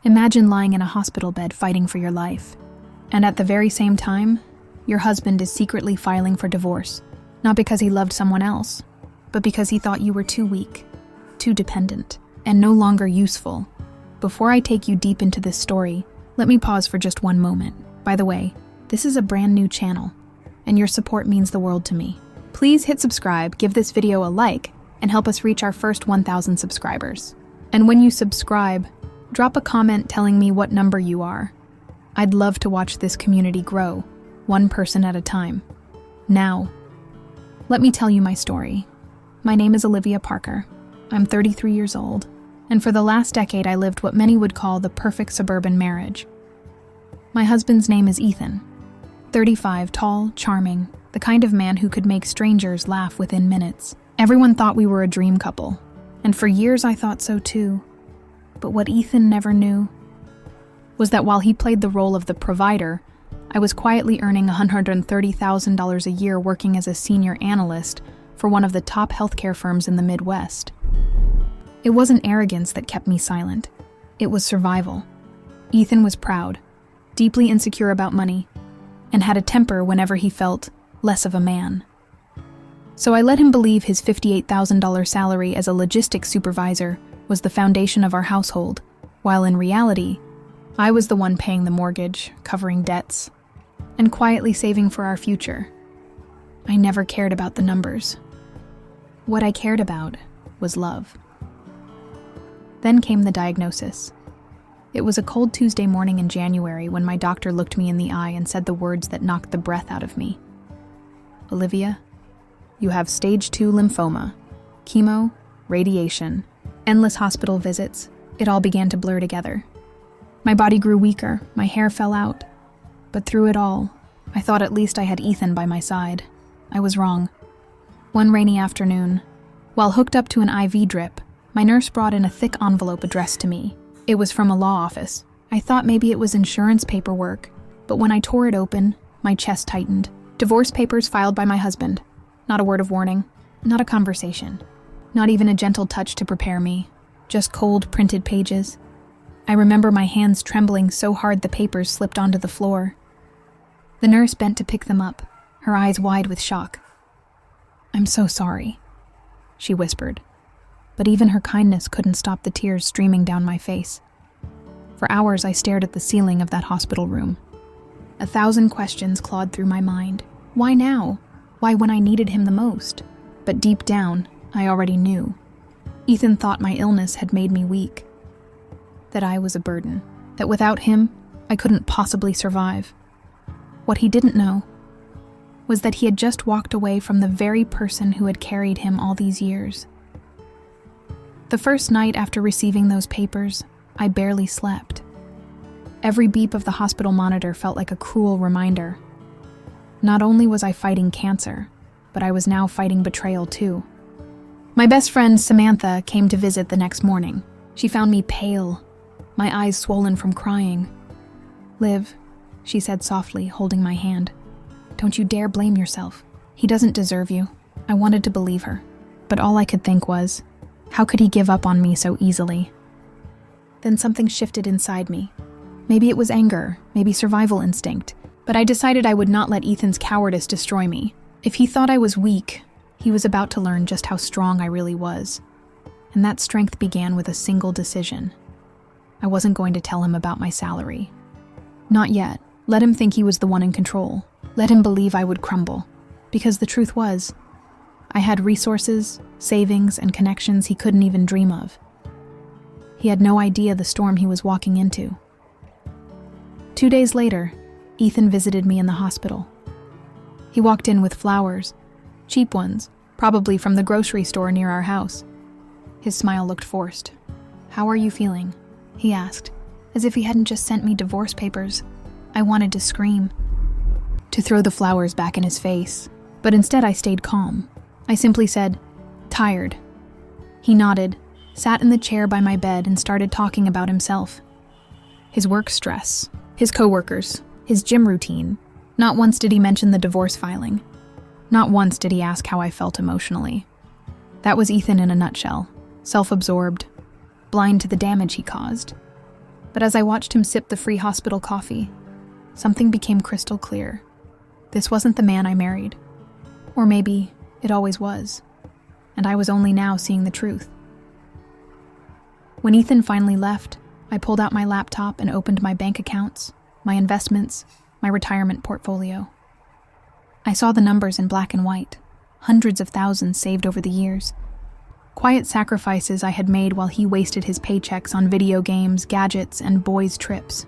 Imagine lying in a hospital bed fighting for your life. And at the very same time, your husband is secretly filing for divorce. Not because he loved someone else, but because he thought you were too weak, too dependent, and no longer useful. Before I take you deep into this story, let me pause for just one moment. By the way, this is a brand new channel, and your support means the world to me. Please hit subscribe, give this video a like, and help us reach our first 1,000 subscribers. And when you subscribe, drop a comment telling me what number you are. I'd love to watch this community grow, one person at a time. Now, let me tell you my story. My name is Olivia Parker. I'm 33 years old, and for the last decade I lived what many would call the perfect suburban marriage. My husband's name is Ethan. 35, tall, charming, the kind of man who could make strangers laugh within minutes. Everyone thought we were a dream couple, and for years I thought so too. But what Ethan never knew was that while he played the role of the provider, I was quietly earning $130,000 a year working as a senior analyst for one of the top healthcare firms in the Midwest. It wasn't arrogance that kept me silent. It was survival. Ethan was proud, deeply insecure about money, and had a temper whenever he felt less of a man. So I let him believe his $58,000 salary as a logistics supervisor was the foundation of our household, while in reality, I was the one paying the mortgage, covering debts, and quietly saving for our future. I never cared about the numbers. What I cared about was love. Then came the diagnosis. It was a cold Tuesday morning in January when my doctor looked me in the eye and said the words that knocked the breath out of me. Olivia, you have stage 2 lymphoma, chemo, radiation, endless hospital visits. It all began to blur together. My body grew weaker, my hair fell out. But through it all, I thought at least I had Ethan by my side. I was wrong. One rainy afternoon, while hooked up to an IV drip, my nurse brought in a thick envelope addressed to me. It was from a law office. I thought maybe it was insurance paperwork, but when I tore it open, my chest tightened. Divorce papers filed by my husband. Not a word of warning, not a conversation, not even a gentle touch to prepare me, just cold printed pages. I remember my hands trembling so hard the papers slipped onto the floor. The nurse bent to pick them up, her eyes wide with shock. "I'm so sorry," she whispered, but even her kindness couldn't stop the tears streaming down my face. For hours I stared at the ceiling of that hospital room. 1,000 questions clawed through my mind. Why now? Why when I needed him the most? But deep down, I already knew. Ethan thought my illness had made me weak, that I was a burden, that without him, I couldn't possibly survive. What he didn't know was that he had just walked away from the very person who had carried him all these years. The first night after receiving those papers, I barely slept. Every beep of the hospital monitor felt like a cruel reminder. Not only was I fighting cancer, but I was now fighting betrayal too. My best friend, Samantha, came to visit the next morning. She found me pale, my eyes swollen from crying. "Liv," she said softly, holding my hand. "Don't you dare blame yourself. He doesn't deserve you." I wanted to believe her, but all I could think was, how could he give up on me so easily? Then something shifted inside me. Maybe it was anger, maybe survival instinct, but I decided I would not let Ethan's cowardice destroy me. If he thought I was weak, he was about to learn just how strong I really was. And that strength began with a single decision. I wasn't going to tell him about my salary. Not yet. Let him think he was the one in control. Let him believe I would crumble. Because the truth was, I had resources, savings, and connections he couldn't even dream of. He had no idea the storm he was walking into. 2 days later, Ethan visited me in the hospital. He walked in with flowers, cheap ones, probably from the grocery store near our house. His smile looked forced. "How are you feeling?" he asked, as if he hadn't just sent me divorce papers. I wanted to scream, to throw the flowers back in his face, but instead I stayed calm. I simply said, "Tired." He nodded, sat in the chair by my bed, and started talking about himself. His work stress, his coworkers, his gym routine. Not once did he mention the divorce filing. Not once did he ask how I felt emotionally. That was Ethan in a nutshell, self-absorbed, blind to the damage he caused. But as I watched him sip the free hospital coffee, something became crystal clear. This wasn't the man I married. Or maybe it always was. And I was only now seeing the truth. When Ethan finally left, I pulled out my laptop and opened my bank accounts, my investments, my retirement portfolio. I saw the numbers in black and white, hundreds of thousands saved over the years. Quiet sacrifices I had made while he wasted his paychecks on video games, gadgets, and boys' trips.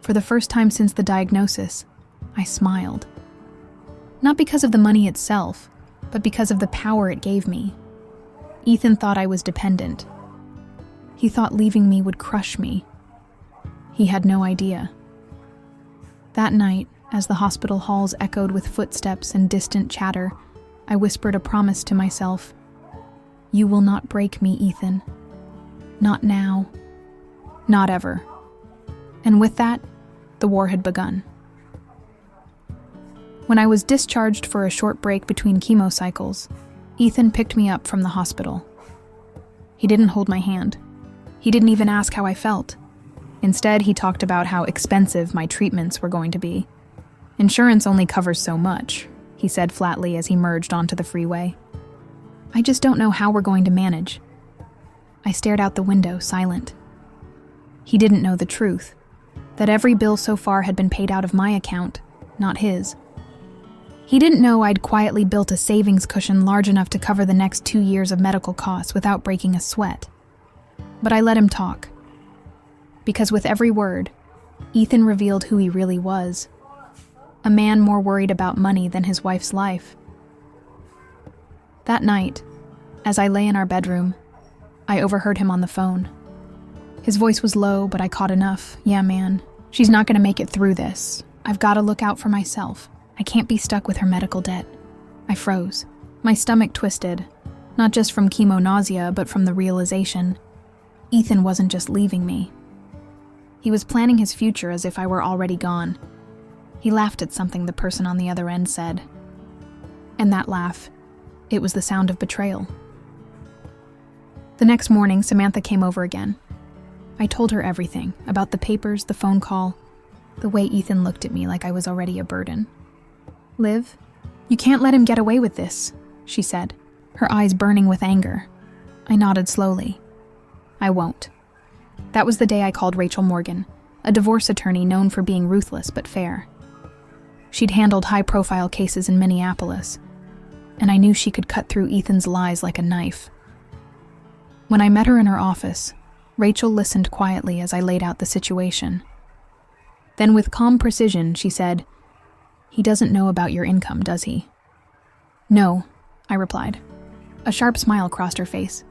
For the first time since the diagnosis, I smiled. Not because of the money itself, but because of the power it gave me. Ethan thought I was dependent. He thought leaving me would crush me. He had no idea. That night, as the hospital halls echoed with footsteps and distant chatter, I whispered a promise to myself. You will not break me, Ethan. Not now. Not ever. And with that, the war had begun. When I was discharged for a short break between chemo cycles, Ethan picked me up from the hospital. He didn't hold my hand. He didn't even ask how I felt. Instead, he talked about how expensive my treatments were going to be. Insurance only covers so much, he said flatly as he merged onto the freeway. I just don't know how we're going to manage. I stared out the window, silent. He didn't know the truth, that every bill so far had been paid out of my account, not his. He didn't know I'd quietly built a savings cushion large enough to cover the next 2 years of medical costs without breaking a sweat. But I let him talk. Because with every word, Ethan revealed who he really was. A man more worried about money than his wife's life. That night, as I lay in our bedroom, I overheard him on the phone. His voice was low, but I caught enough. Yeah, man, she's not going to make it through this. I've got to look out for myself. I can't be stuck with her medical debt. I froze. My stomach twisted, not just from chemo nausea, but from the realization Ethan wasn't just leaving me. He was planning his future as if I were already gone. He laughed at something the person on the other end said. And that laugh, it was the sound of betrayal. The next morning, Samantha came over again. I told her everything, about the papers, the phone call, the way Ethan looked at me like I was already a burden. Liv, you can't let him get away with this, she said, her eyes burning with anger. I nodded slowly. I won't. That was the day I called Rachel Morgan, a divorce attorney known for being ruthless but fair. She'd handled high-profile cases in Minneapolis, and I knew she could cut through Ethan's lies like a knife. When I met her in her office, Rachel listened quietly as I laid out the situation. Then with calm precision, she said, "He doesn't know about your income, does he?" "No," I replied. A sharp smile crossed her face.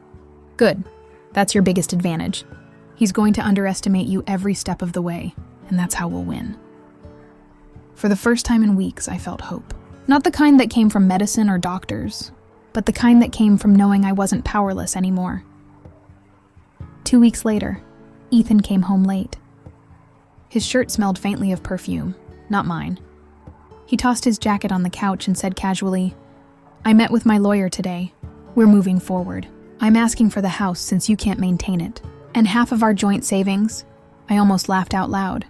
"Good. That's your biggest advantage. He's going to underestimate you every step of the way, and that's how we'll win." For the first time in weeks, I felt hope. Not the kind that came from medicine or doctors, but the kind that came from knowing I wasn't powerless anymore. 2 weeks later, Ethan came home late. His shirt smelled faintly of perfume, not mine. He tossed his jacket on the couch and said casually, "I met with my lawyer today. We're moving forward. I'm asking for the house since you can't maintain it. And half of our joint savings," I almost laughed out loud.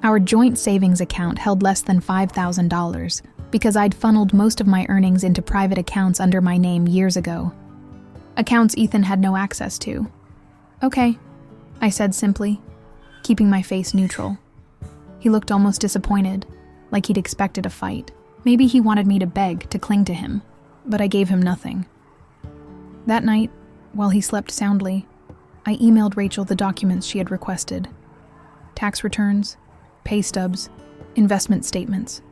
Our joint savings account held less than $5,000 because I'd funneled most of my earnings into private accounts under my name years ago. Accounts Ethan had no access to. "Okay," I said simply, keeping my face neutral. He looked almost disappointed, like he'd expected a fight. Maybe he wanted me to beg, to cling to him, but I gave him nothing. That night, while he slept soundly, I emailed Rachel the documents she had requested. Tax returns, pay stubs, investment statements.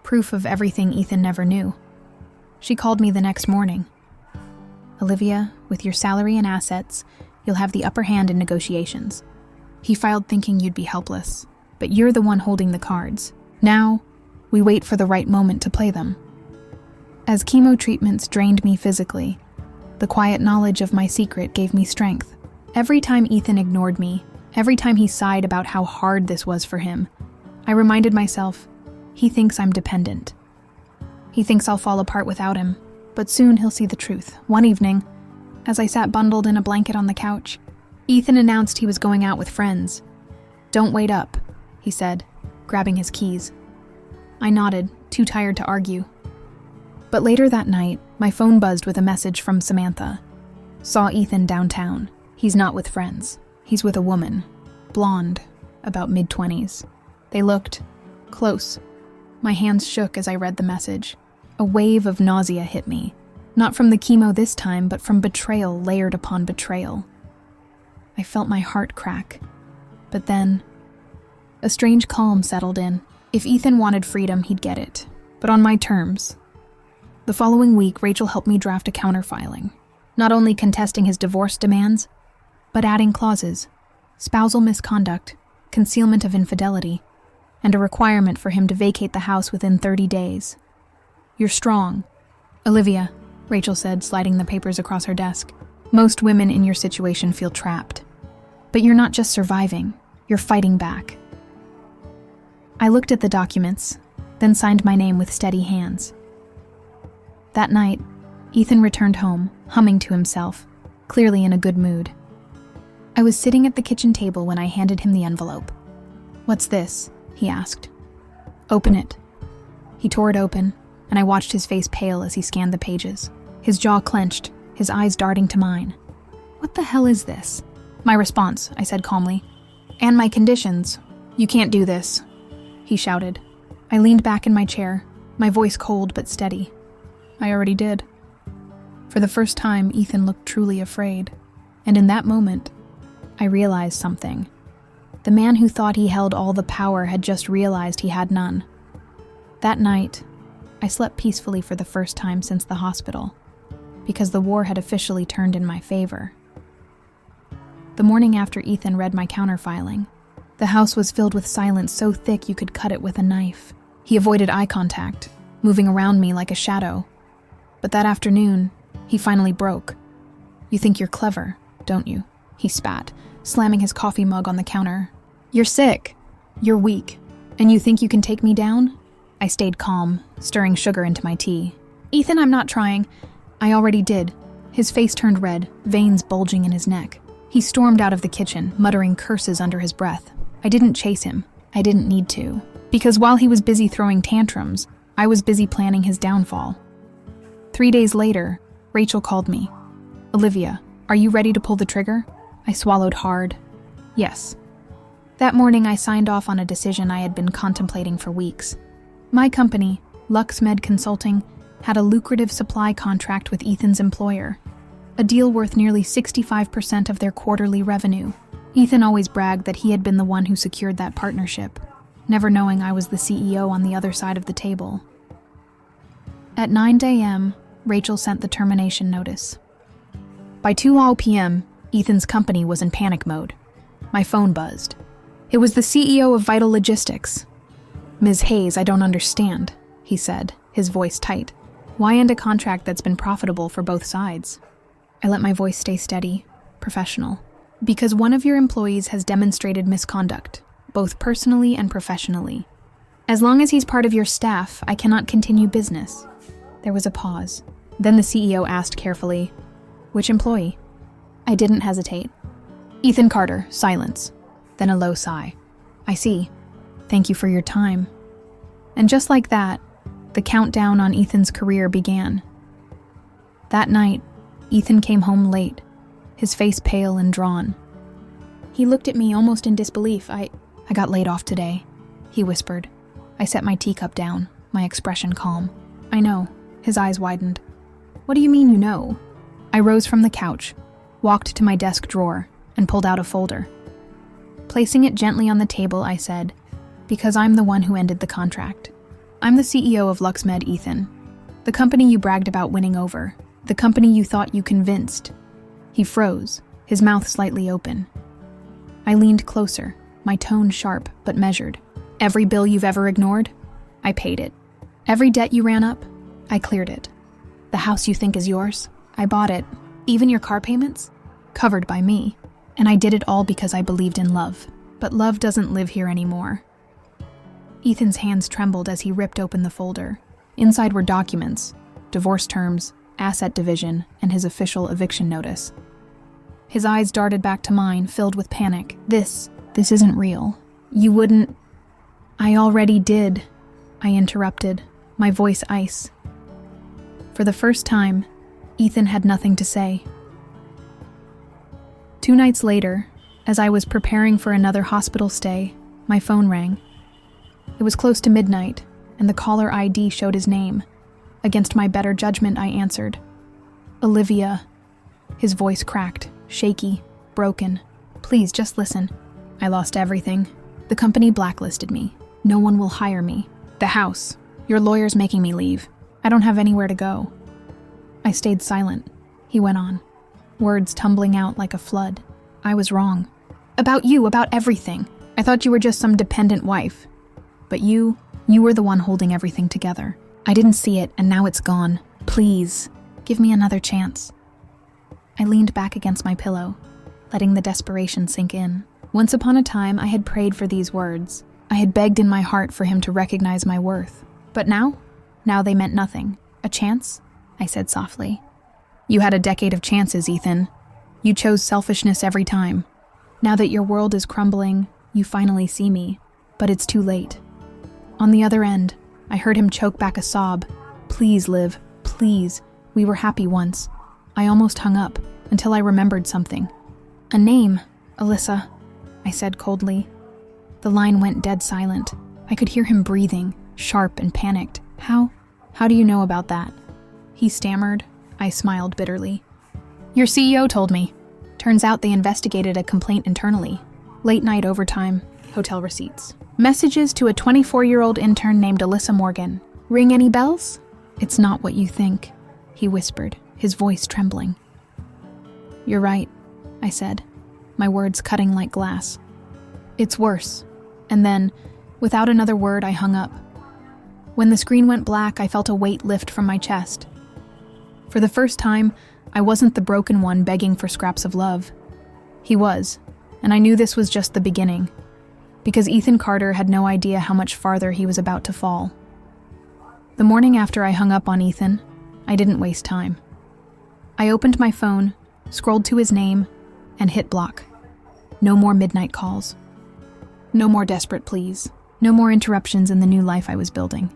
Proof of everything Ethan never knew. She called me the next morning. "Olivia, with your salary and assets, you'll have the upper hand in negotiations. He filed thinking you'd be helpless, but you're the one holding the cards. Now, we wait for the right moment to play them." As chemo treatments drained me physically, the quiet knowledge of my secret gave me strength. Every time Ethan ignored me, every time he sighed about how hard this was for him, I reminded myself, he thinks I'm dependent. He thinks I'll fall apart without him, but soon he'll see the truth. One evening, as I sat bundled in a blanket on the couch, Ethan announced he was going out with friends. "Don't wait up," he said, grabbing his keys. I nodded, too tired to argue. But later that night, my phone buzzed with a message from Samantha. "Saw Ethan downtown. He's not with friends. He's with a woman. Blonde, about mid-20s. They looked close." My hands shook as I read the message. A wave of nausea hit me. Not from the chemo this time, but from betrayal layered upon betrayal. I felt my heart crack. But then, a strange calm settled in. If Ethan wanted freedom, he'd get it. But on my terms. The following week, Rachel helped me draft a counterfiling. Not only contesting his divorce demands, but adding clauses: spousal misconduct, concealment of infidelity, and a requirement for him to vacate the house within 30 days. "You're strong, Olivia," Rachel said, sliding the papers across her desk. "Most women in your situation feel trapped. But you're not just surviving, you're fighting back." I looked at the documents, then signed my name with steady hands. That night, Ethan returned home, humming to himself, clearly in a good mood. I was sitting at the kitchen table when I handed him the envelope. "What's this?" he asked. "Open it." He tore it open, and I watched his face pale as he scanned the pages. His jaw clenched, his eyes darting to mine. "What the hell is this?" "My response," I said calmly. "And my conditions. You can't do this," he shouted. I leaned back in my chair, my voice cold but steady. "I already did." For the first time, Ethan looked truly afraid, and in that moment, I realized something. The man who thought he held all the power had just realized he had none. That night, I slept peacefully for the first time since the hospital, because the war had officially turned in my favor. The morning after Ethan read my counterfiling, the house was filled with silence so thick you could cut it with a knife. He avoided eye contact, moving around me like a shadow. But that afternoon, he finally broke. "You think you're clever, don't you?" he spat, slamming his coffee mug on the counter. "You're sick. You're weak. And you think you can take me down?" I stayed calm, stirring sugar into my tea. "Ethan, I'm not trying. I already did." His face turned red, veins bulging in his neck. He stormed out of the kitchen, muttering curses under his breath. I didn't chase him. I didn't need to. Because while he was busy throwing tantrums, I was busy planning his downfall. 3 days later, Rachel called me. "Olivia, are you ready to pull the trigger?" I swallowed hard. Yes. That morning, I signed off on a decision I had been contemplating for weeks. My company, LuxMed Consulting, had a lucrative supply contract with Ethan's employer, a deal worth nearly 65% of their quarterly revenue. Ethan always bragged that he had been the one who secured that partnership, never knowing I was the CEO on the other side of the table. At 9 a.m., Rachel sent the termination notice. By 2:00 p.m., Ethan's company was in panic mode. My phone buzzed. It was the CEO of Vital Logistics. "Ms. Hayes, I don't understand," he said, his voice tight. "Why end a contract that's been profitable for both sides?" I let my voice stay steady, professional. "Because one of your employees has demonstrated misconduct, both personally and professionally. As long as he's part of your staff, I cannot continue business." There was a pause. Then the CEO asked carefully, "Which employee?" I didn't hesitate. "Ethan Carter." Silence. Then a low sigh. "I see. Thank you for your time." And just like that, the countdown on Ethan's career began. That night, Ethan came home late, his face pale and drawn. He looked at me almost in disbelief. I got laid off today," he whispered. I set my teacup down, my expression calm. "I know." His eyes widened. "What do you mean you know?" I rose from the couch, walked to my desk drawer, and pulled out a folder. Placing it gently on the table, I said, "Because I'm the one who ended the contract. I'm the CEO of LuxMed, Ethan. The company you bragged about winning over. The company you thought you convinced." He froze, his mouth slightly open. I leaned closer, my tone sharp but measured. "Every bill you've ever ignored? I paid it. Every debt you ran up? I cleared it. The house you think is yours? I bought it. Even your car payments? Covered by me. And I did it all because I believed in love. But love doesn't live here anymore." Ethan's hands trembled as he ripped open the folder. Inside were documents, divorce terms, asset division, and his official eviction notice. His eyes darted back to mine, filled with panic. This isn't real. You wouldn't... I already did, I interrupted, my voice ice. For the first time, Ethan had nothing to say. 2 nights later, as I was preparing for another hospital stay, my phone rang. It was close to midnight, and the caller ID showed his name. Against my better judgment, I answered. Olivia. His voice cracked, shaky, broken. Please, just listen. I lost everything. The company blacklisted me. No one will hire me. The house. Your lawyer's making me leave. I don't have anywhere to go. I stayed silent. He went on, words tumbling out like a flood. I was wrong. About you, about everything. I thought you were just some dependent wife. But you were the one holding everything together. I didn't see it, and now it's gone. Please, give me another chance. I leaned back against my pillow, letting the desperation sink in. Once upon a time, I had prayed for these words. I had begged in my heart for him to recognize my worth. But now they meant nothing. A chance? I said softly. You had a decade of chances, Ethan. You chose selfishness every time. Now that your world is crumbling, you finally see me. But it's too late. On the other end, I heard him choke back a sob. Please, Liv, please. We were happy once. I almost hung up until I remembered something. A name, Alyssa, I said coldly. The line went dead silent. I could hear him breathing, sharp and panicked. How do you know about that? He stammered. I smiled bitterly. Your CEO told me. Turns out they investigated a complaint internally. Late night overtime, hotel receipts. Messages to a 24-year-old intern named Alyssa Morgan. Ring any bells? It's not what you think, he whispered, his voice trembling. You're right, I said, my words cutting like glass. It's worse. And then, without another word, I hung up. When the screen went black, I felt a weight lift from my chest. For the first time, I wasn't the broken one begging for scraps of love. He was, and I knew this was just the beginning, because Ethan Carter had no idea how much farther he was about to fall. The morning after I hung up on Ethan, I didn't waste time. I opened my phone, scrolled to his name, and hit block. No more midnight calls. No more desperate pleas. No more interruptions in the new life I was building.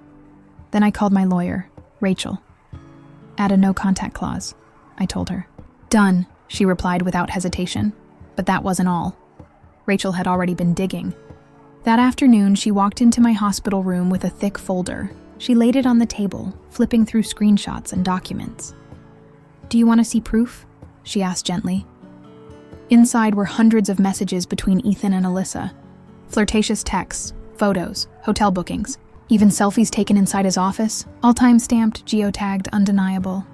Then I called my lawyer, Rachel. Add a no-contact clause, I told her. Done, she replied without hesitation. But that wasn't all. Rachel had already been digging. That afternoon, she walked into my hospital room with a thick folder. She laid it on the table, flipping through screenshots and documents. Do you want to see proof? She asked gently. Inside were hundreds of messages between Ethan and Alyssa. Flirtatious texts, photos, hotel bookings, even selfies taken inside his office, all time-stamped, geotagged, undeniable.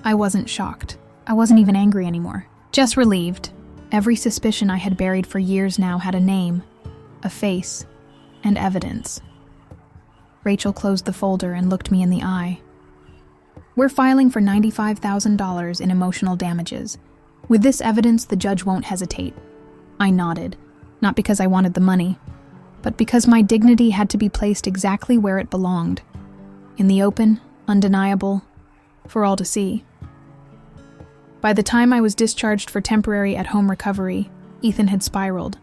I wasn't shocked. I wasn't even angry anymore. Just relieved. Every suspicion I had buried for years now had a name, a face, and evidence. Rachel closed the folder and looked me in the eye. We're filing for $95,000 in emotional damages. With this evidence, the judge won't hesitate. I nodded, not because I wanted the money, but because my dignity had to be placed exactly where it belonged. In the open, undeniable, for all to see. By the time I was discharged for temporary at-home recovery, Ethan had spiraled.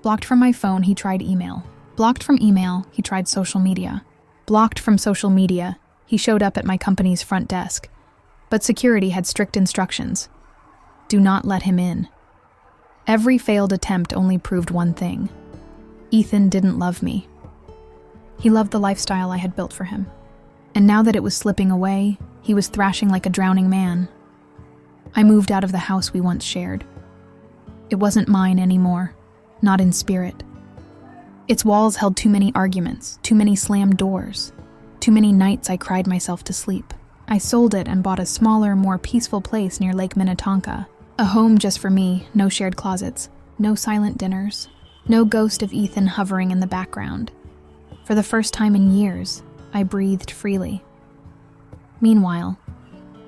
Blocked from my phone, he tried email. Blocked from email, he tried social media. Blocked from social media, he showed up at my company's front desk. But security had strict instructions. Do not let him in. Every failed attempt only proved one thing. Ethan didn't love me. He loved the lifestyle I had built for him. And now that it was slipping away, he was thrashing like a drowning man. I moved out of the house we once shared. It wasn't mine anymore, not in spirit. Its walls held too many arguments, too many slammed doors, too many nights I cried myself to sleep. I sold it and bought a smaller, more peaceful place near Lake Minnetonka. A home just for me, no shared closets, no silent dinners, no ghost of Ethan hovering in the background. For the first time in years, I breathed freely. Meanwhile,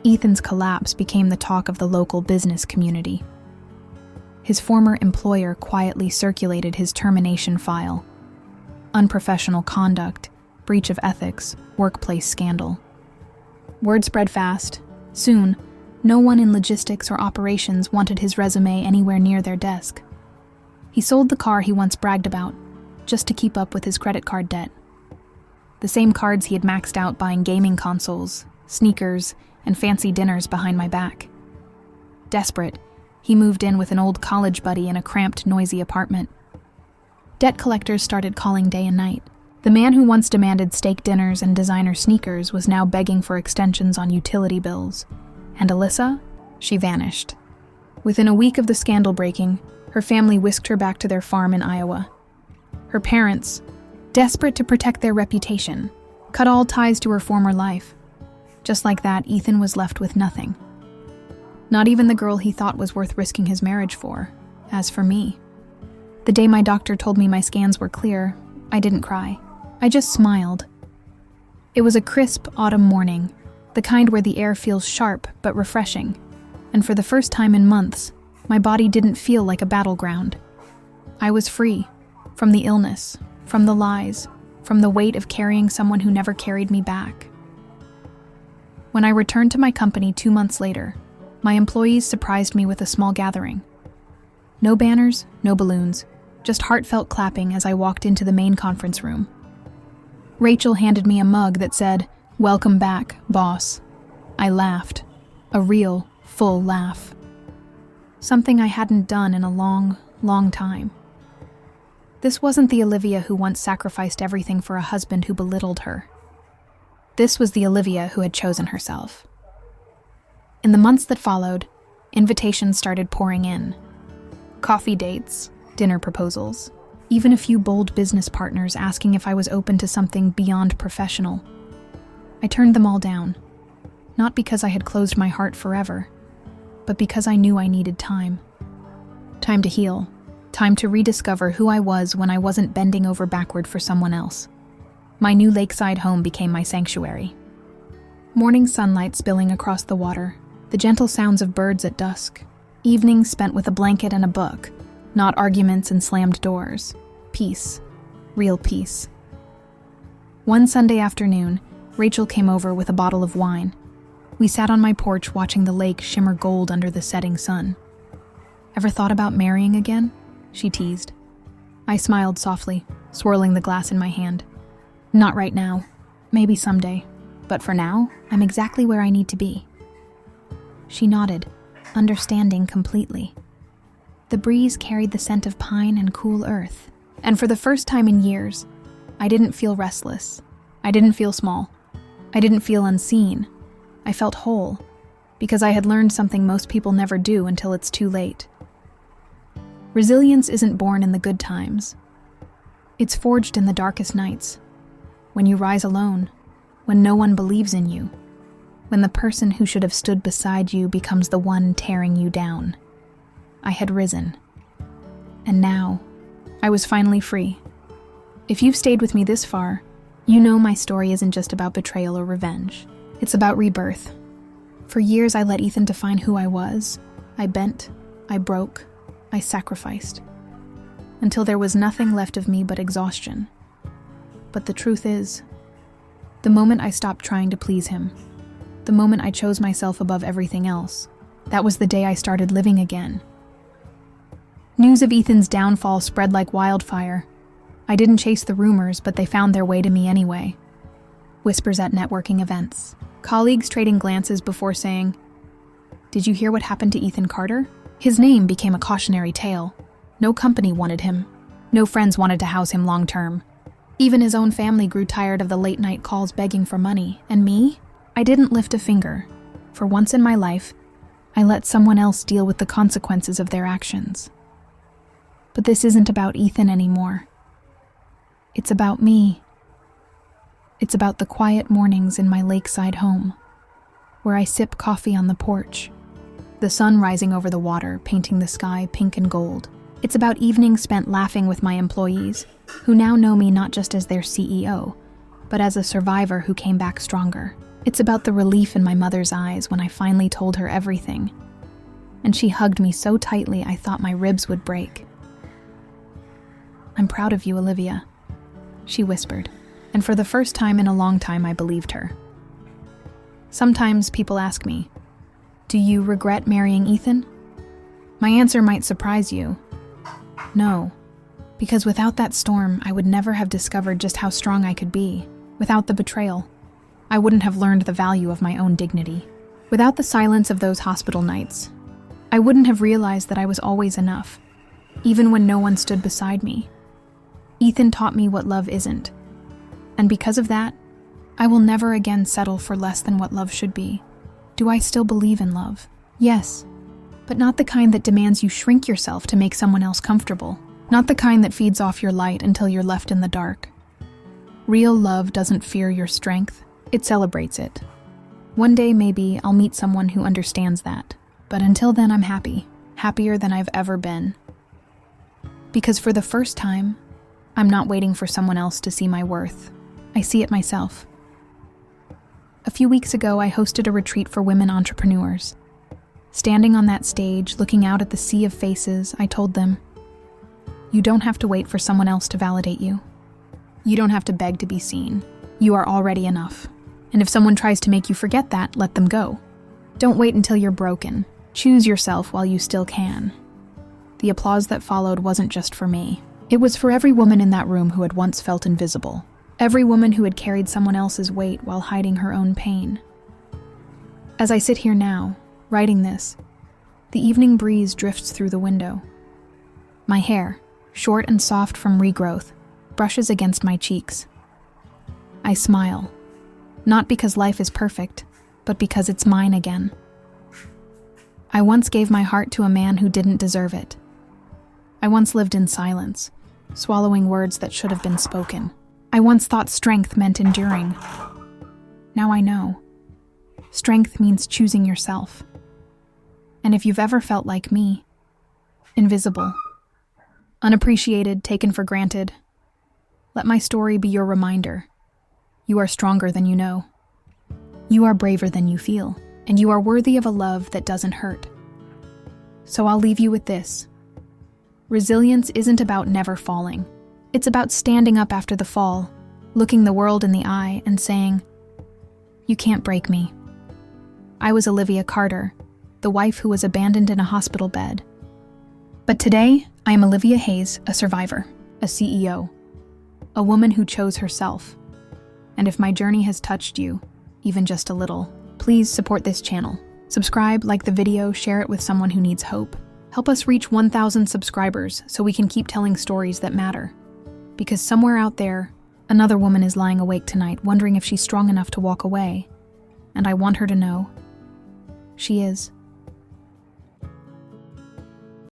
Ethan's collapse became the talk of the local business community. His former employer quietly circulated his termination file. Unprofessional conduct, breach of ethics, workplace scandal. Word spread fast. Soon, No one in logistics or operations wanted his resume anywhere near their desk. He sold the car he once bragged about, just to keep up with his credit card debt. The same cards he had maxed out buying gaming consoles, sneakers, and fancy dinners behind my back. Desperate, he moved in with an old college buddy in a cramped, noisy apartment. Debt collectors started calling day and night. The man who once demanded steak dinners and designer sneakers was now begging for extensions on utility bills. And Alyssa? She vanished. Within a week of the scandal breaking, her family whisked her back to their farm in Iowa. Her parents, desperate to protect their reputation, cut all ties to her former life. Just like that, Ethan was left with nothing. Not even the girl he thought was worth risking his marriage for. As for me, the day my doctor told me my scans were clear, I didn't cry. I just smiled. It was a crisp autumn morning, the kind where the air feels sharp but refreshing, and for the first time in months, my body didn't feel like a battleground. I was free, from the illness, from the lies, from the weight of carrying someone who never carried me back. When I returned to my company 2 months later, my employees surprised me with a small gathering. No banners, no balloons, just heartfelt clapping as I walked into the main conference room. Rachel handed me a mug that said, "Welcome back, boss." I laughed. A real, full laugh. Something I hadn't done in a long, long time. This wasn't the Olivia who once sacrificed everything for a husband who belittled her. This was the Olivia who had chosen herself. In the months that followed, invitations started pouring in. Coffee dates, dinner proposals, even a few bold business partners asking if I was open to something beyond professional. I turned them all down, not because I had closed my heart forever, but because I knew I needed time. Time to heal, time to rediscover who I was when I wasn't bending over backward for someone else. My new lakeside home became my sanctuary. Morning sunlight spilling across the water, the gentle sounds of birds at dusk, evenings spent with a blanket and a book, not arguments and slammed doors. Peace. Real peace. One Sunday afternoon, Rachel came over with a bottle of wine. We sat on my porch watching the lake shimmer gold under the setting sun. "Ever thought about marrying again?" she teased. I smiled softly, swirling the glass in my hand. "Not right now. Maybe someday. But for now, I'm exactly where I need to be." She nodded, understanding completely. The breeze carried the scent of pine and cool earth, and for the first time in years, I didn't feel restless. I didn't feel small. I didn't feel unseen. I felt whole, because I had learned something most people never do until it's too late. Resilience isn't born in the good times. It's forged in the darkest nights, when you rise alone, when no one believes in you, when the person who should have stood beside you becomes the one tearing you down. I had risen. And now, I was finally free. If you've stayed with me this far, you know my story isn't just about betrayal or revenge. It's about rebirth. For years, I let Ethan define who I was. I bent, I broke, I sacrificed, until there was nothing left of me but exhaustion. But the truth is, the moment I stopped trying to please him, the moment I chose myself above everything else, that was the day I started living again. News of Ethan's downfall spread like wildfire. I didn't chase the rumors, but they found their way to me anyway. Whispers at networking events, colleagues trading glances before saying, "Did you hear what happened to Ethan Carter?" His name became a cautionary tale. No company wanted him. No friends wanted to house him long term. Even his own family grew tired of the late-night calls begging for money. And me? I didn't lift a finger. For once in my life, I let someone else deal with the consequences of their actions. But this isn't about Ethan anymore. It's about me. It's about the quiet mornings in my lakeside home, where I sip coffee on the porch, the sun rising over the water, painting the sky pink and gold. It's about evenings spent laughing with my employees, who now know me not just as their CEO, but as a survivor who came back stronger. It's about the relief in my mother's eyes when I finally told her everything, and she hugged me so tightly I thought my ribs would break. "I'm proud of you, Olivia," she whispered, and for the first time in a long time I believed her. Sometimes people ask me, Do you regret marrying Ethan? My answer might surprise you. No, because without that storm, I would never have discovered just how strong I could be. Without the betrayal, I wouldn't have learned the value of my own dignity. Without the silence of those hospital nights, I wouldn't have realized that I was always enough, even when no one stood beside me. Ethan taught me what love isn't. And because of that, I will never again settle for less than what love should be. Do I still believe in love? Yes, but not the kind that demands you shrink yourself to make someone else comfortable. Not the kind that feeds off your light until you're left in the dark. Real love doesn't fear your strength, it celebrates it. One day maybe I'll meet someone who understands that, but until then I'm happy, happier than I've ever been. Because for the first time, I'm not waiting for someone else to see my worth. I see it myself. A few weeks ago, I hosted a retreat for women entrepreneurs. Standing on that stage, looking out at the sea of faces, I told them, "You don't have to wait for someone else to validate you. You don't have to beg to be seen. You are already enough. And if someone tries to make you forget that, let them go. Don't wait until you're broken. Choose yourself while you still can." The applause that followed wasn't just for me. It was for every woman in that room who had once felt invisible. Every woman who had carried someone else's weight while hiding her own pain. As I sit here now, writing this, the evening breeze drifts through the window. My hair, short and soft from regrowth, brushes against my cheeks. I smile, not because life is perfect, but because it's mine again. I once gave my heart to a man who didn't deserve it. I once lived in silence, swallowing words that should have been spoken. I once thought strength meant enduring. Now I know. Strength means choosing yourself. And if you've ever felt like me, invisible, unappreciated, taken for granted, let my story be your reminder. You are stronger than you know. You are braver than you feel, and you are worthy of a love that doesn't hurt. So I'll leave you with this. Resilience isn't about never falling. It's about standing up after the fall, looking the world in the eye and saying, "You can't break me." I was Olivia Carter, the wife who was abandoned in a hospital bed. But today, I am Olivia Hayes, a survivor, a CEO, a woman who chose herself. And if my journey has touched you, even just a little, please support this channel. Subscribe, like the video, share it with someone who needs hope. Help us reach 1,000 subscribers so we can keep telling stories that matter. Because somewhere out there, another woman is lying awake tonight wondering if she's strong enough to walk away. And I want her to know she is.